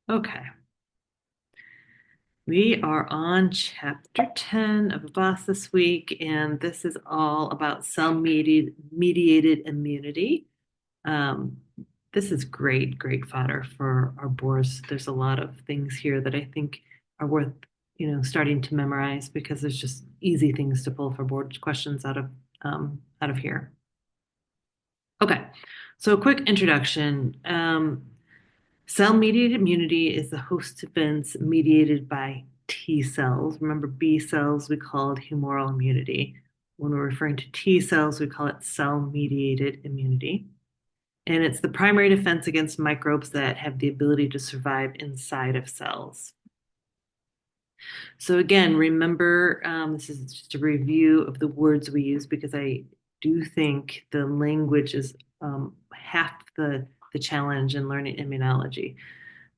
Okay, we are on chapter 10 of Abbas this week, and this is all about cell mediated immunity. Um, this is great fodder for our boards. There's a lot of things here that I think are worth, starting to memorize because there's just easy things to pull for board questions out of here. Okay, so a quick introduction. Cell-mediated immunity is the host defense mediated by T cells. Remember, B cells we called humoral immunity. When we're referring to T cells, we call it cell-mediated immunity. And it's the primary defense against microbes that have the ability to survive inside of cells. So again, remember, this is just a review of the words we use because I do think the language is half the challenge in learning immunology.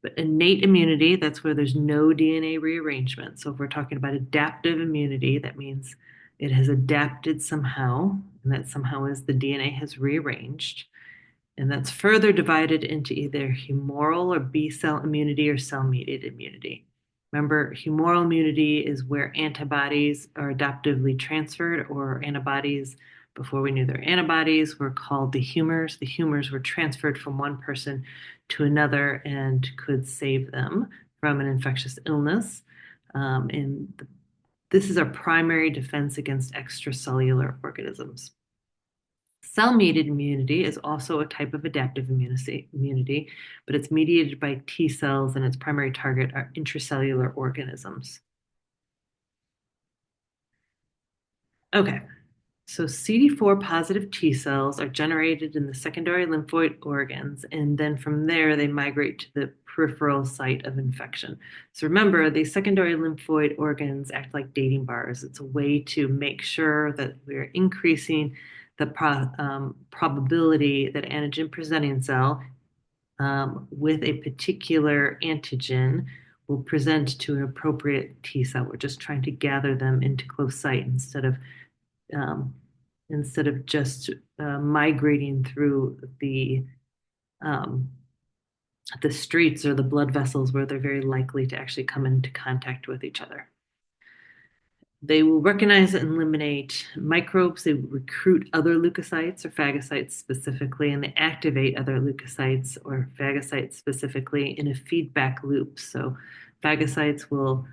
But innate immunity, that's where there's no DNA rearrangement. So if we're talking about adaptive immunity, that means it has adapted somehow, and that somehow is the DNA has rearranged. And that's further divided into either humoral or B cell immunity or cell mediated immunity. Remember, humoral immunity is where antibodies are adaptively transferred, or antibodies, before we knew they're antibodies, were called the humors. The humors were transferred from one person to another and could save them from an infectious illness. And this is our primary defense against extracellular organisms. Cell-mediated immunity is also a type of adaptive immunity, but it's mediated by T cells, and its primary target are intracellular organisms. Okay, so CD4 positive T cells are generated in the secondary lymphoid organs, and then from there they migrate to the peripheral site of infection. So remember, these secondary lymphoid organs act like dating bars. It's a way to make sure that we're increasing the probability that antigen presenting cell with a particular antigen will present to an appropriate T cell. We're just trying to gather them into close sight um, instead of just migrating through um, the streets or the blood vessels where they're very likely to actually come into contact with each other. They will recognize and eliminate microbes. They recruit other leukocytes or phagocytes specifically, and they activate other leukocytes or phagocytes specifically in a feedback loop. So phagocytes will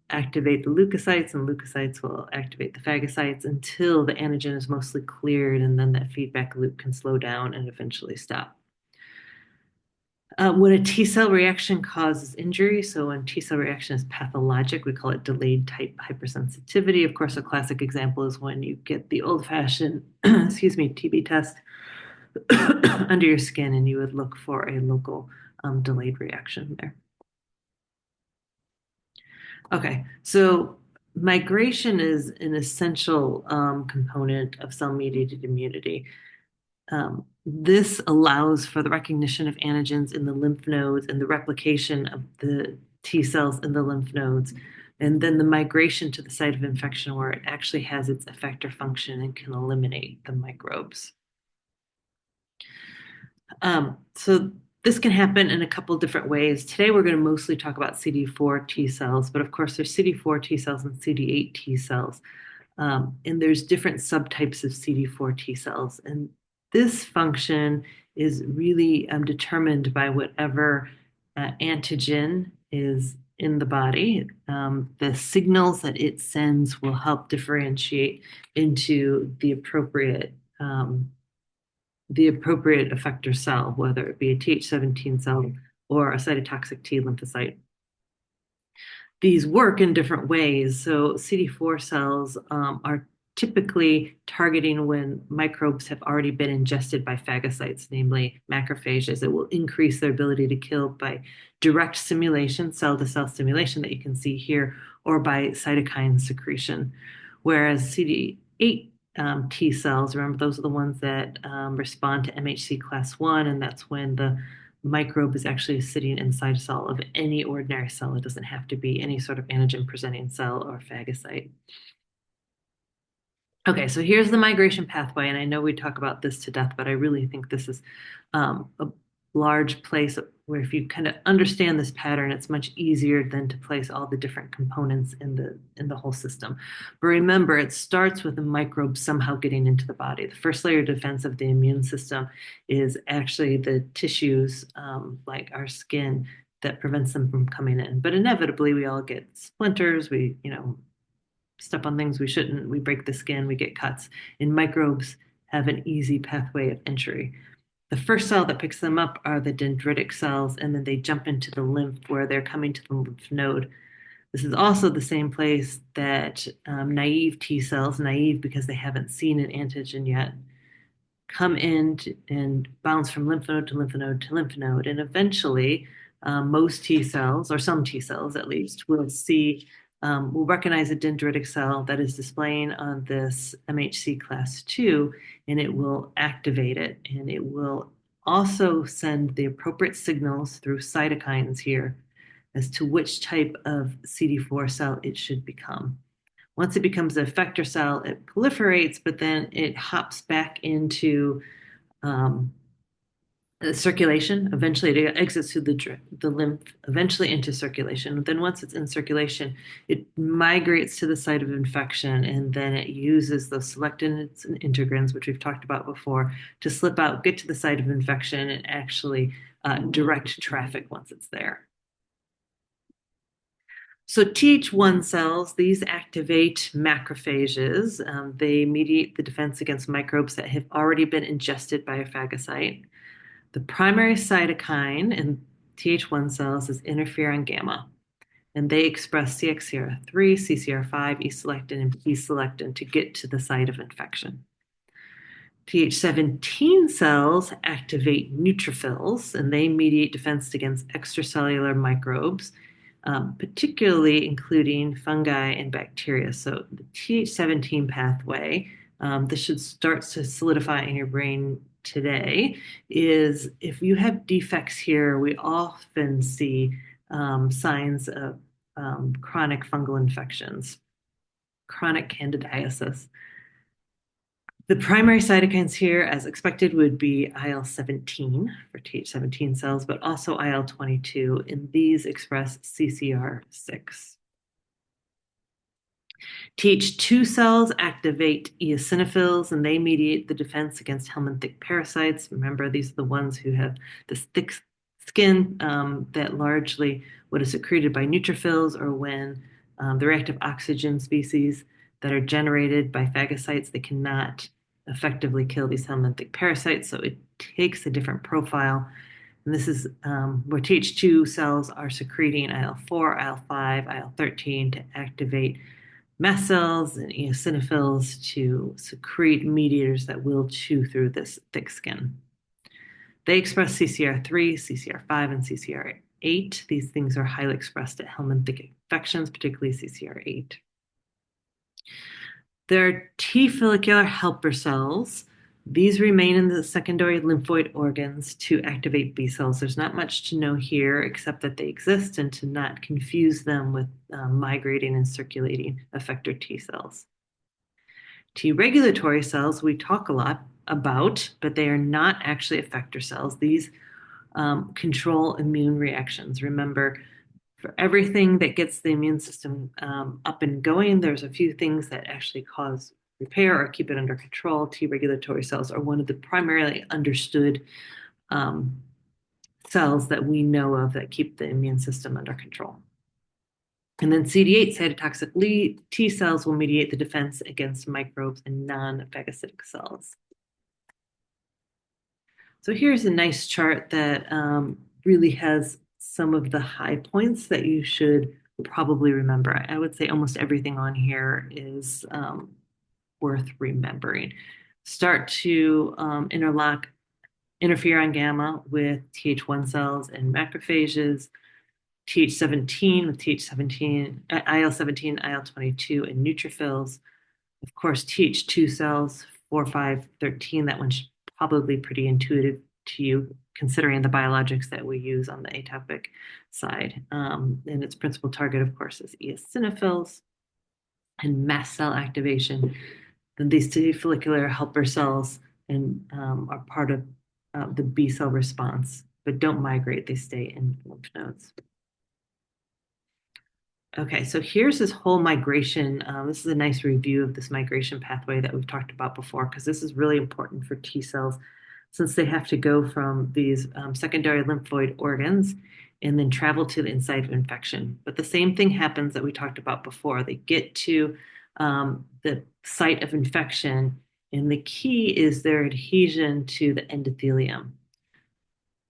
activate the leukocytes, and leukocytes will activate the phagocytes until the antigen is mostly cleared, and then that feedback loop can slow down and eventually stop. When a T cell reaction causes injury, so when T cell reaction is pathologic, we call it delayed type hypersensitivity. Of course, a classic example is when you get the old-fashioned, excuse me, TB test under your skin, and you would look for a local delayed reaction there. Okay, so migration is an essential component of cell-mediated immunity. This allows for the recognition of antigens in the lymph nodes and the replication of the T cells in the lymph nodes, and then the migration to the site of infection where it actually has its effector function and can eliminate the microbes. So this can happen in a couple different ways. Today we're going to mostly talk about CD4 T cells, but of course there's CD4 T cells and CD8 T cells. And there's different subtypes of CD4 T cells. And this function is really determined by whatever antigen is in the body. The signals that it sends will help differentiate into the appropriate effector cell, whether it be a Th17 cell or a cytotoxic T lymphocyte. These work in different ways. So CD4 cells are typically targeting when microbes have already been ingested by phagocytes, namely macrophages. It will increase their ability to kill by direct stimulation, cell-to-cell stimulation that you can see here, or by cytokine secretion. Whereas CD8 T cells, remember, those are the ones that respond to MHC class 1, and that's when the microbe is actually sitting inside a cell of any ordinary cell. It doesn't have to be any sort of antigen presenting cell or phagocyte. Okay, so here's the migration pathway, and I know we talk about this to death, but I really think this is large place where if you kind of understand this pattern, it's much easier than to place all the different components in the whole system. But remember, it starts with a microbe somehow getting into the body. The first layer of defense of the immune system is actually the tissues, like our skin, that prevents them from coming in. But inevitably, we all get splinters. We, step on things we shouldn't. We break the skin. We get cuts. And microbes have an easy pathway of entry. The first cell that picks them up are the dendritic cells, and then they jump into the lymph where they're coming to the lymph node. This is also the same place that naive T cells, naive because they haven't seen an antigen yet, come in and bounce from lymph node to lymph node to lymph node. And eventually, most T cells, or some T cells at least, will recognize a dendritic cell that is displaying on this MHC class 2, and it will activate it. And it will also send the appropriate signals through cytokines here as to which type of CD4 cell it should become. Once it becomes an effector cell, it proliferates, but then it hops back into circulation. Eventually, it exits through the lymph, eventually into circulation. Then once it's in circulation, it migrates to the site of infection, and then it uses those selectins and integrins, which we've talked about before, to slip out, get to the site of infection, and actually direct traffic once it's there. So Th1 cells, these activate macrophages. They mediate the defense against microbes that have already been ingested by a phagocyte. The primary cytokine in Th1 cells is interferon gamma, and they express CXCR3, CCR5, E-selectin, and P-selectin to get to the site of infection. Th17 cells activate neutrophils, and they mediate defense against extracellular microbes, particularly including fungi and bacteria. So the Th17 pathway, this should start to solidify in your brain today, is if you have defects here, we often see signs of chronic fungal infections, chronic candidiasis. The primary cytokines here, as expected, would be IL-17 for Th17 cells, but also IL-22, and these express CCR6. Th2 cells activate eosinophils, and they mediate the defense against helminthic parasites. Remember, these are the ones who have this thick skin that largely what is secreted by neutrophils, or when the reactive oxygen species that are generated by phagocytes, they cannot effectively kill these helminthic parasites, so it takes a different profile. And this is where Th2 cells are secreting IL-4, IL-5, IL-13 to activate mast cells and eosinophils to secrete mediators that will chew through this thick skin. They express CCR3, CCR5, and CCR8. These things are highly expressed at helminthic infections, particularly CCR8. There are T follicular helper cells. These remain in the secondary lymphoid organs to activate B cells. There's not much to know here except that they exist and to not confuse them with migrating and circulating effector T cells. T regulatory cells we talk a lot about, but they are not actually effector cells. These control immune reactions. Remember, for everything that gets the immune system up and going, there's a few things that actually cause repair or keep it under control. T regulatory cells are one of the primarily understood cells that we know of that keep the immune system under control. And then CD8 cytotoxic T cells will mediate the defense against microbes and non-phagocytic cells. So here's a nice chart that really has some of the high points that you should probably remember. I would say almost everything on here is worth remembering. Start to interlock interferon gamma with Th1 cells and macrophages, Th17 with Th17, IL-17, IL-22, and neutrophils. Of course, Th2 cells, 4, 5, 13, that one's probably pretty intuitive to you, considering the biologics that we use on the atopic side. And its principal target, of course, is eosinophils and mast cell activation. Then these T follicular helper cells are part of the B cell response. but don't migrate. They stay in lymph nodes. Okay, so here's this whole migration. This is a nice review of this migration pathway that we've talked about before, because this is really important for T cells since they have to go from these secondary lymphoid organs and then travel to the inside of infection. But the same thing happens that we talked about before. They get to the site of infection, and the key is their adhesion to the endothelium.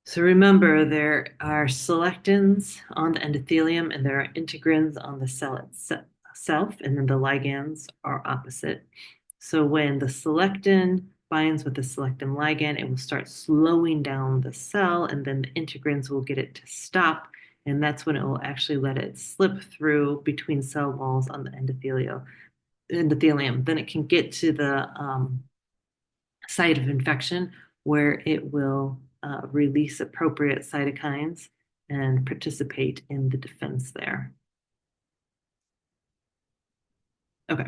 So remember, there are selectins on the endothelium and there are integrins on the cell itself, and then the ligands are opposite. So when the selectin binds with the selectin ligand, it will start slowing down the cell, and then the integrins will get it to stop, and that's when it will actually let it slip through between cell walls on the endothelium. Then it can get to the site of infection where it will release appropriate cytokines and participate in the defense there. Okay.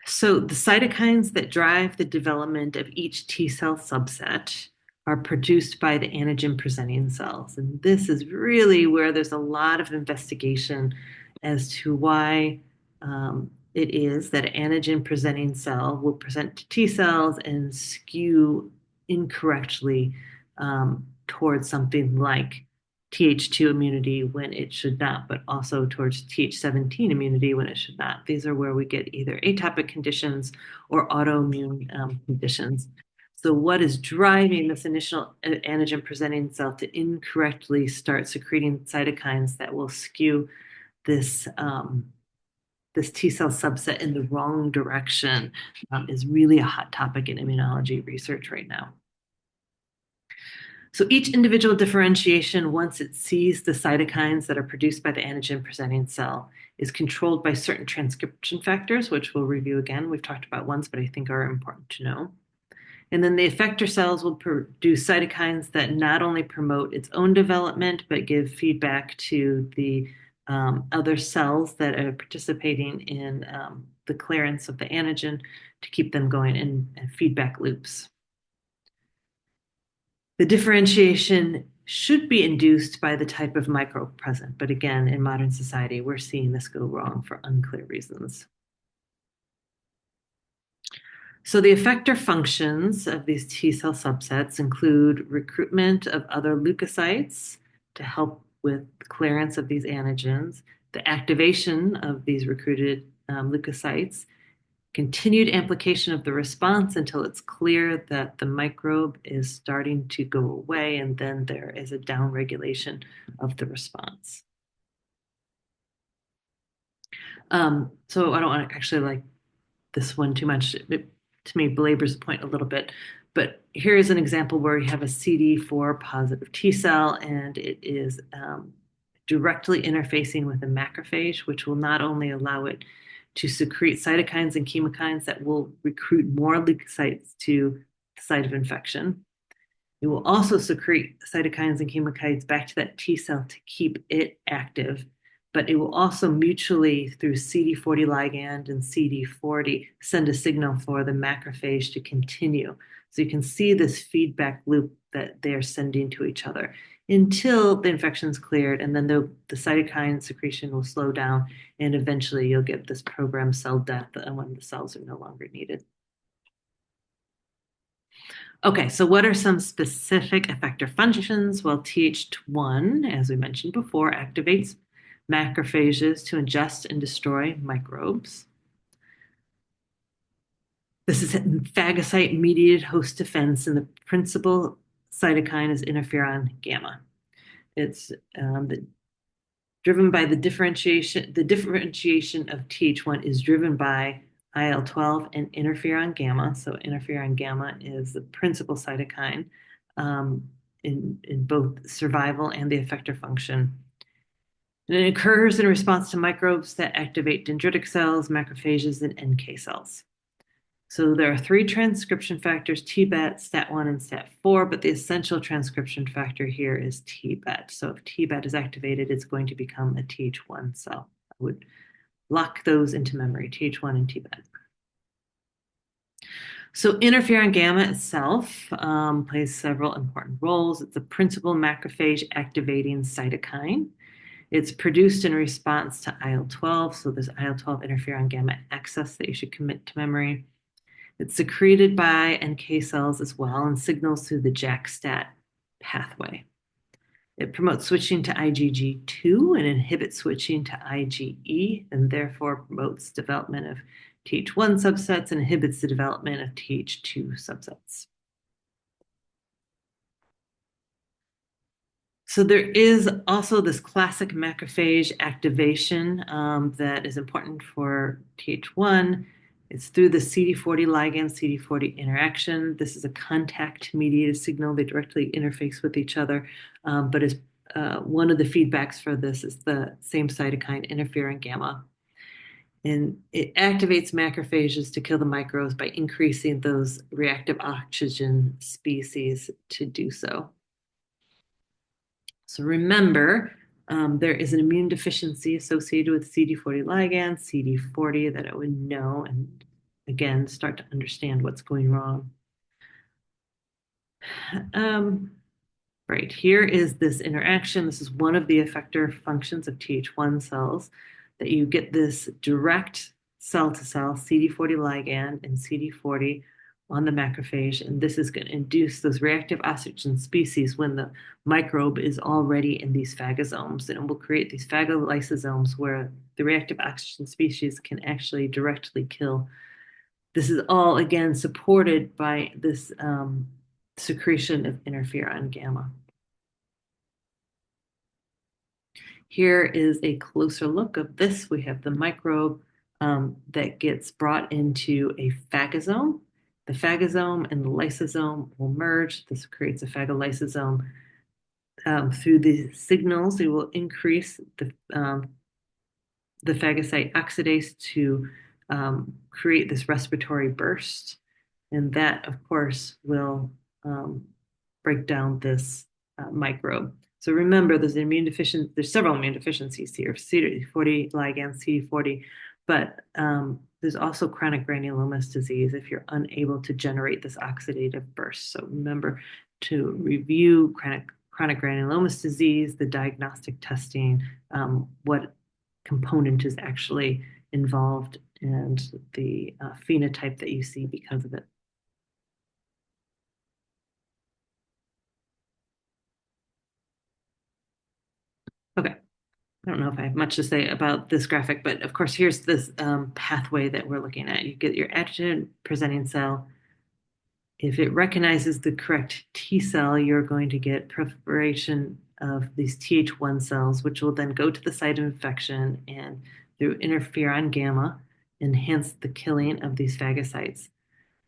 So the cytokines that drive the development of each T cell subset are produced by the antigen presenting cells. And this is really where there's a lot of investigation as to why it is that an antigen presenting cell will present to T cells and skew incorrectly towards something like Th2 immunity when it should not, but also towards Th17 immunity when it should not. These are where we get either atopic conditions or autoimmune conditions. So what is driving this initial antigen presenting cell to incorrectly start secreting cytokines that will skew this this T cell subset in the wrong direction is really a hot topic in immunology research right now. So each individual differentiation, once it sees the cytokines that are produced by the antigen presenting cell, is controlled by certain transcription factors, which we'll review again. We've talked about once, but I think are important to know. And then the effector cells will produce cytokines that not only promote its own development, but give feedback to the other cells that are participating in the clearance of the antigen to keep them going in feedback loops. The differentiation should be induced by the type of microbe present, but again, in modern society, we're seeing this go wrong for unclear reasons. So the effector functions of these T cell subsets include recruitment of other leukocytes to help with clearance of these antigens, the activation of these recruited leukocytes, continued amplification of the response until it's clear that the microbe is starting to go away, and then there is a downregulation of the response. So I don't want to actually like this one too much. It, to me, belabors the point a little bit. But here is an example where you have a CD4 positive T cell, and it is directly interfacing with a macrophage, which will not only allow it to secrete cytokines and chemokines that will recruit more leukocytes to the site of infection. It will also secrete cytokines and chemokines back to that T cell to keep it active, but it will also mutually, through CD40 ligand and CD40, send a signal for the macrophage to continue. So you can see this feedback loop that they're sending to each other until the infection's cleared, and then the cytokine secretion will slow down, and eventually you'll get this programmed cell death when the cells are no longer needed. Okay, so what are some specific effector functions? Well, Th1, as we mentioned before, activates macrophages to ingest and destroy microbes. This is phagocyte-mediated host defense, and the principal cytokine is interferon gamma. It's driven by the differentiation. The differentiation of Th1 is driven by IL-12 and interferon gamma. So interferon gamma is the principal cytokine in both survival and the effector function. And it occurs in response to microbes that activate dendritic cells, macrophages, and NK cells. So there are three transcription factors, TBET, STAT1, and STAT4, but the essential transcription factor here is TBET. So if TBET is activated, it's going to become a Th1 cell. I would lock those into memory, Th1 and TBET. So interferon gamma itself plays several important roles. It's a principal macrophage activating cytokine. It's produced in response to IL-12, so there's IL-12 interferon gamma excess that you should commit to memory. It's secreted by NK cells as well and signals through the JAK-STAT pathway. It promotes switching to IgG2 and inhibits switching to IgE, and therefore promotes development of Th1 subsets and inhibits the development of Th2 subsets. So there is also this classic macrophage activation that is important for Th1. It's through the CD40 ligand CD40 interaction. This is a contact mediated signal. They directly interface with each other, but is one of the feedbacks for this is the same cytokine interferon gamma. And it activates macrophages to kill the microbes by increasing those reactive oxygen species to do so. So remember, there is an immune deficiency associated with CD40 ligand, CD40, that I would know and again start to understand what's going wrong. Right, here is this interaction. This is one of the effector functions of Th1 cells, that you get this direct cell-to-cell CD40 ligand and CD40 on the macrophage, and this is going to induce those reactive oxygen species when the microbe is already in these phagosomes, and it will create these phagolysosomes where the reactive oxygen species can actually directly kill. This is all, again, supported by this secretion of interferon gamma. Here is a closer look of this. We have the microbe that gets brought into a phagosome. The phagosome and the lysosome will merge. This creates a phagolysosome. Through the signals, it will increase the phagocyte oxidase to create this respiratory burst. And that, of course, will break down this microbe. So remember, there's several immune deficiencies here, CD40 ligand, CD40, but there's also chronic granulomatous disease if you're unable to generate this oxidative burst. So remember to review chronic granulomatous disease, the diagnostic testing, what component is actually involved, and the phenotype that you see because of it. Okay, I don't know if I have much to say about this graphic, but of course, here's this pathway that we're looking at. You get your antigen presenting cell. If it recognizes the correct T cell, you're going to get proliferation of these Th1 cells, which will then go to the site of infection and through interferon gamma, enhance the killing of these phagocytes.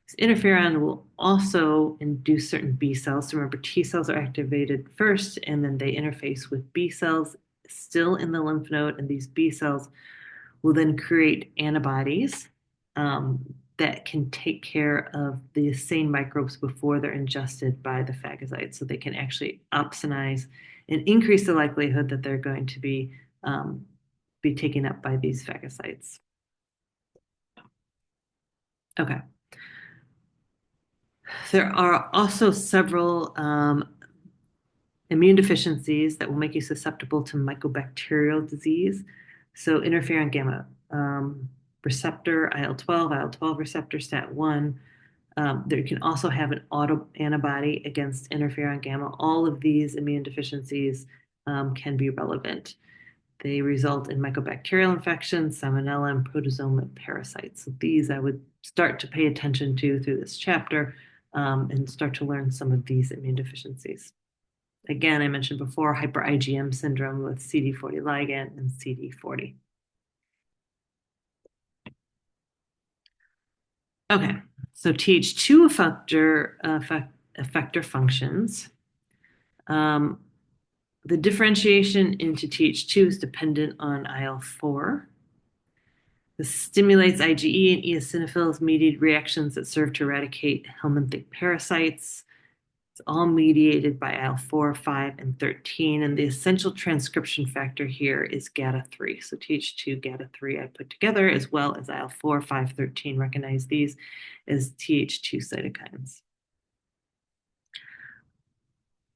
This interferon will also induce certain B cells. So remember, T cells are activated first, and then they interface with B cells still in the lymph node, and these B cells will then create antibodies that can take care of the same microbes before they're ingested by the phagocytes. So they can actually opsonize and increase the likelihood that they're going to be taken up by these phagocytes. Okay. There are also several immune deficiencies that will make you susceptible to mycobacterial disease. So interferon gamma receptor, IL-12 receptor, STAT1. There can also have an autoantibody against interferon gamma. All of these immune deficiencies can be relevant. They result in mycobacterial infections, salmonella, and protozoa parasites. So these I would start to pay attention to through this chapter and start to learn some of these immune deficiencies. Again, I mentioned before, hyper IgM syndrome with CD40 ligand and CD40. Okay, so Th2 effector functions. The differentiation into Th2 is dependent on IL-4. This stimulates IgE and eosinophils mediated reactions that serve to eradicate helminthic parasites. It's all mediated by IL-4, 5, and 13. And the essential transcription factor here is GATA3. So Th2, GATA3 I put together, as well as IL-4, 5, 13. Recognize these as Th2 cytokines.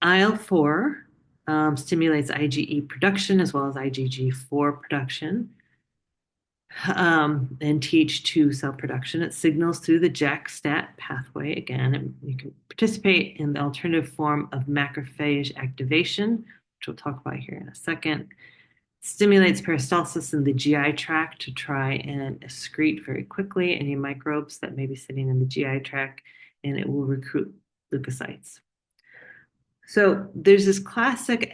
IL-4 stimulates IgE production as well as IgG4 production and Th2 cell production. It signals through the JAK-STAT pathway again, and you can participate in the alternative form of macrophage activation, which we'll talk about here in a second. It stimulates peristalsis in the GI tract to try and excrete very quickly any microbes that may be sitting in the GI tract, and it will recruit leukocytes. So there's this classic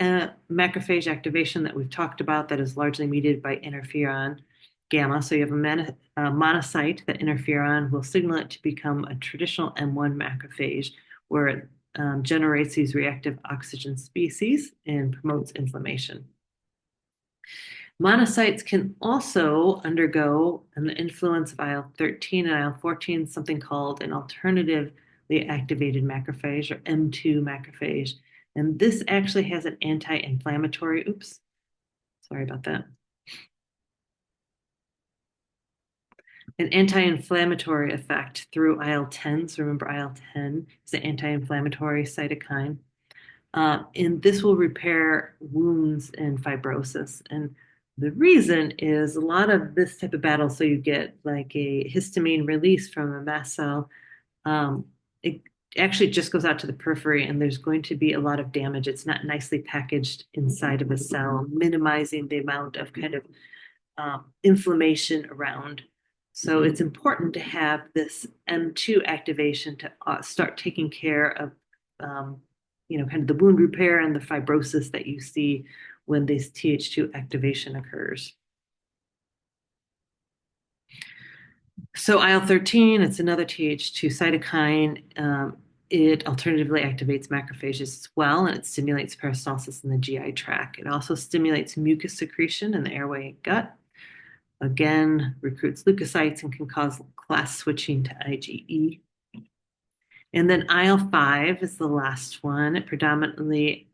macrophage activation that we've talked about that is largely mediated by interferon gamma. So you have a monocyte that interferon will signal it to become a traditional M1 macrophage where it generates these reactive oxygen species and promotes inflammation. Monocytes can also undergo, under the influence of IL-13 and IL-14, something called an alternatively activated macrophage or M2 macrophage. And this actually has an anti-inflammatory, sorry about that. An anti-inflammatory effect through IL-10s. Remember, IL-10 is an anti-inflammatory cytokine. And this will repair wounds and fibrosis. And the reason is a lot of this type of battle, so you get like a histamine release from a mast cell. It actually just goes out to the periphery, and there's going to be a lot of damage. It's not nicely packaged inside of a cell, minimizing the amount of kind of inflammation around. So it's important to have this M2 activation to start taking care of, kind of the wound repair and the fibrosis that you see when this Th2 activation occurs. So IL-13, it's another Th2 cytokine. It alternatively activates macrophages as well, and it stimulates peristalsis in the GI tract. It also stimulates mucus secretion in the airway and gut. Again, recruits leukocytes and can cause class switching to IgE. And then IL-5 is the last one. It predominantly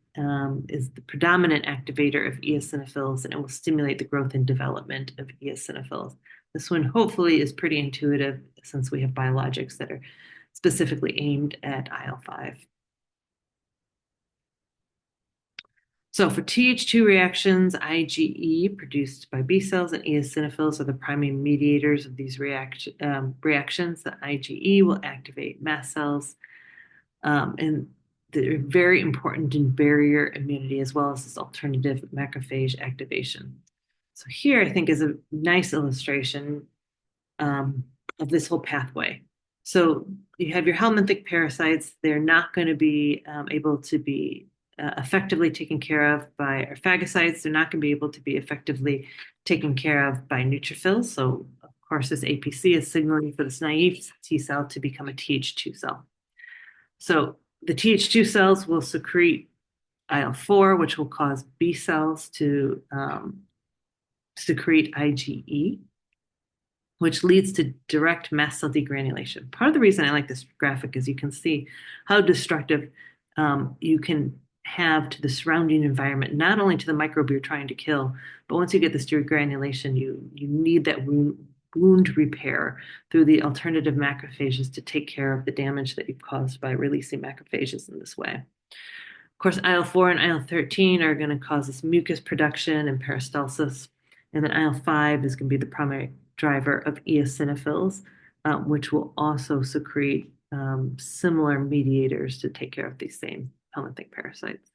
is the predominant activator of eosinophils, and it will stimulate the growth and development of eosinophils. This one hopefully is pretty intuitive since we have biologics that are specifically aimed at IL-5. So for Th2 reactions, IgE produced by B cells and eosinophils are the primary mediators of these reactions. The IgE will activate mast cells, and they're very important in barrier immunity as well as this alternative macrophage activation. So here I think is a nice illustration of this whole pathway. So you have your helminthic parasites. They're not going to be able to be effectively taken care of by our phagocytes. They're not going to be able to be effectively taken care of by neutrophils. So, of course, this APC is signaling for this naive T cell to become a Th2 cell. So the Th2 cells will secrete IL-4, which will cause B cells to secrete IgE, which leads to direct mast cell degranulation. Part of the reason I like this graphic is you can see how destructive you can have to the surrounding environment, not only to the microbe you're trying to kill, but once you get this degranulation, you need that wound repair through the alternative macrophages to take care of the damage that you've caused by releasing macrophages in this way. Of course, IL-4 and IL-13 are going to cause this mucus production and peristalsis, and then IL-5 is going to be the primary driver of eosinophils, which will also secrete similar mediators to take care of these same helminthic parasites.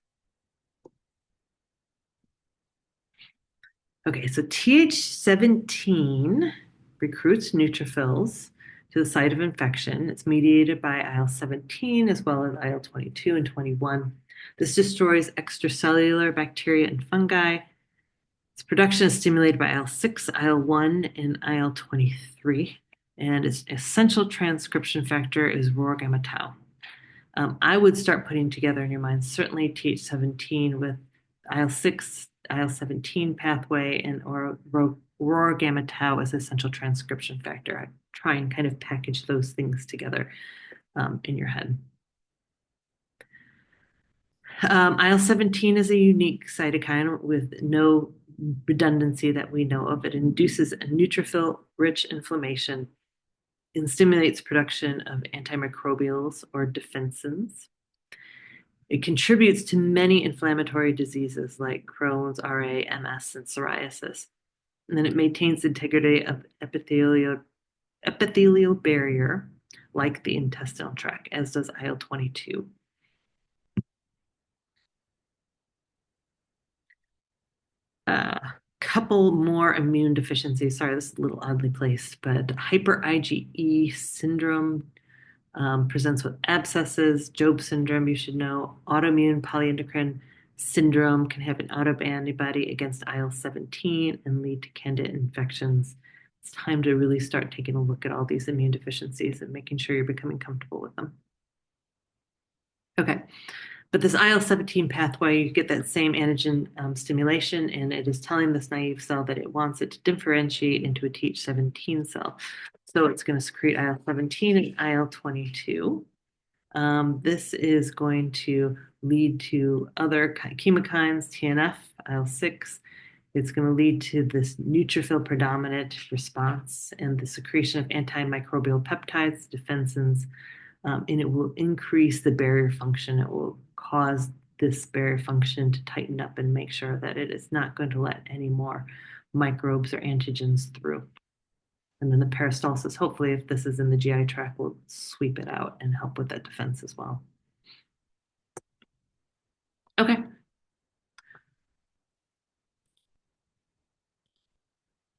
Okay, so Th17 recruits neutrophils to the site of infection. It's mediated by IL-17 as well as IL-22 and 21. This destroys extracellular bacteria and fungi. Its production is stimulated by IL-6, IL-1, and IL-23. And its essential transcription factor is ROR gamma tau. I would start putting together in your mind certainly Th17 with IL-6, IL-17 pathway, and or ROR gamma tau as essential transcription factor. I try and kind of package those things together in your head. IL-17 is a unique cytokine with no redundancy that we know of. It induces a neutrophil-rich inflammation and stimulates production of antimicrobials or defensins. It contributes to many inflammatory diseases like Crohn's, RA, MS, and psoriasis. And then it maintains the integrity of epithelial barrier, like the intestinal tract, as does IL-22. Couple more immune deficiencies. Sorry, this is a little oddly placed, but hyper IgE syndrome presents with abscesses. Job syndrome, you should know. Autoimmune polyendocrine syndrome can have an autoantibody against IL-17 and lead to candida infections. It's time to really start taking a look at all these immune deficiencies and making sure you're becoming comfortable with them. Okay. But this IL-17 pathway, you get that same antigen stimulation, and it is telling this naive cell that it wants it to differentiate into a Th17 cell. So it's going to secrete IL-17 and IL-22. This is going to lead to other chemokines, TNF, IL-6. It's going to lead to this neutrophil predominant response and the secretion of antimicrobial peptides, defensins, and it will increase the barrier function. It will cause this barrier function to tighten up and make sure that it is not going to let any more microbes or antigens through. And then the peristalsis, hopefully, if this is in the GI tract, will sweep it out and help with that defense as well. Okay,